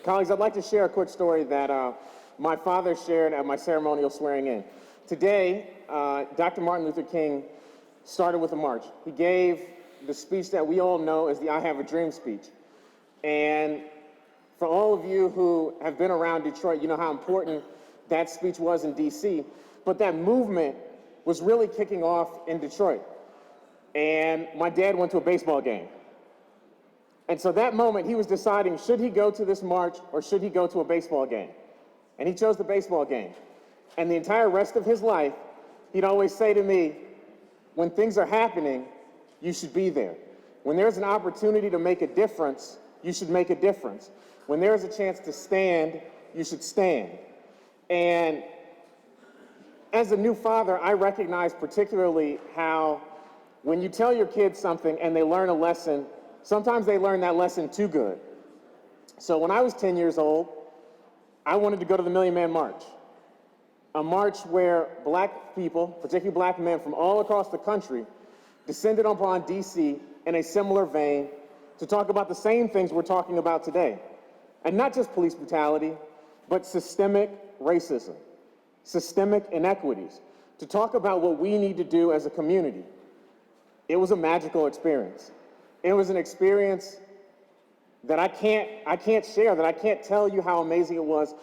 Colleagues, I'd like to share a quick story that my father shared at my ceremonial swearing in. Today, Dr. Martin Luther King started with a march. He gave the speech that we all know as the I Have a Dream speech. And for all of you who have been around Detroit, you know how important that speech was in DC. But that movement was really kicking off in Detroit. And my dad went to a baseball game. And so that moment, he was deciding, should he go to this march or should he go to a baseball game? And he chose the baseball game. And the entire rest of his life, he'd always say to me, when things are happening, you should be there. When there's an opportunity to make a difference, you should make a difference. When there's a chance to stand, you should stand. And as a new father, I recognize particularly how when you tell your kids something and they learn a lesson, sometimes they learn that lesson too good. So when I was 10 years old, I wanted to go to the Million Man March, a march where black people, particularly black men from all across the country, descended upon DC in a similar vein to talk about the same things we're talking about today. And not just police brutality, but systemic racism, systemic inequities, to talk about what we need to do as a community. It was a magical experience. It was an experience that I can't share, that I can't tell you how amazing it was,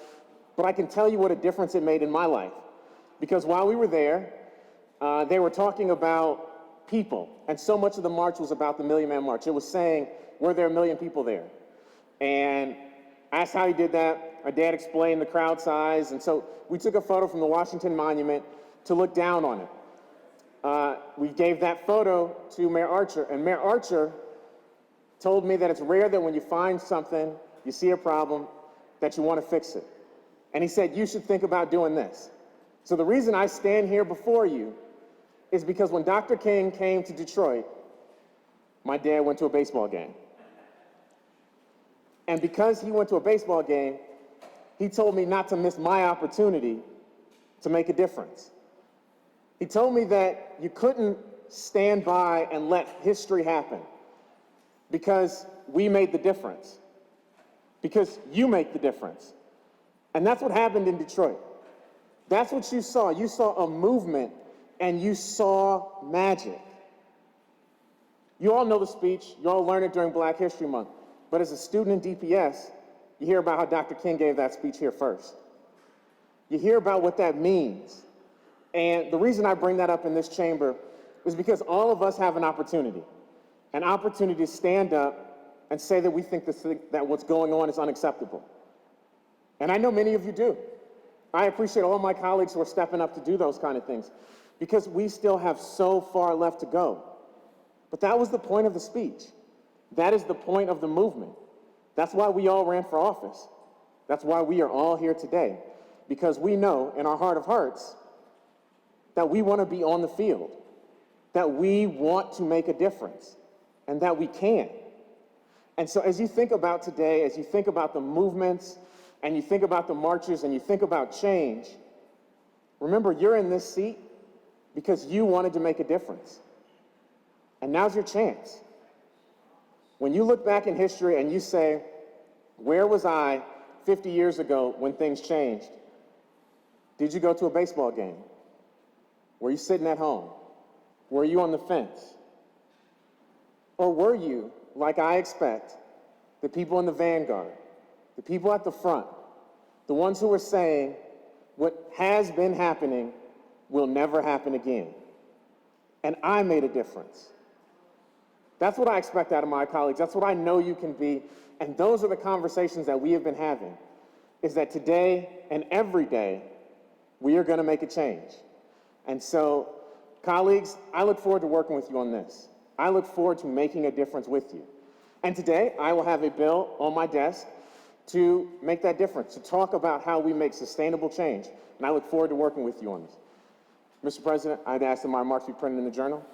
but I can tell you what a difference it made in my life. Because while we were there, they were talking about people, and so much of the march was about the Million Man March. It was saying, were there a million people there? And I asked how he did that. My dad explained the crowd size, and so we took a photo from the Washington Monument to look down on it. We gave that photo to Mayor Archer, and Mayor Archer told me that it's rare that when you find something, you see a problem, that you want to fix it. And he said, you should think about doing this. So the reason I stand here before you is because when Dr. King came to Detroit, my dad went to a baseball game. And because he went to a baseball game, he told me not to miss my opportunity to make a difference. He told me that you couldn't stand by and let history happen because we made the difference, because you make the difference. And that's what happened in Detroit. That's what you saw. You saw a movement and you saw magic. You all know the speech. You all learned it during Black History Month. But as a student in DPS, you hear about how Dr. King gave that speech here first. You hear about what that means. And the reason I bring that up in this chamber is because all of us have an opportunity to stand up and say that we think that what's going on is unacceptable. And I know many of you do. I appreciate all my colleagues who are stepping up to do those kind of things because we still have so far left to go. But that was the point of the speech. That is the point of the movement. That's why we all ran for office. That's why we are all here today, because we know in our heart of hearts that we want to be on the field, that we want to make a difference, and that we can. And so as you think about today, as you think about the movements, and you think about the marches, and you think about change, remember you're in this seat because you wanted to make a difference. And now's your chance. When you look back in history and you say, where was I 50 years ago when things changed? Did you go to a baseball game? Were you sitting at home? Were you on the fence? Or were you, like I expect, the people in the vanguard, the people at the front, the ones who are saying what has been happening will never happen again? And I made a difference. That's what I expect out of my colleagues. That's what I know you can be. And those are the conversations that we have been having, is that today and every day, we are going to make a change. And so, colleagues, I look forward to working with you on this. I look forward to making a difference with you. And today, I will have a bill on my desk to make that difference, to talk about how we make sustainable change. And I look forward to working with you on this. Mr. President, I'd ask that my remarks be printed in the Journal.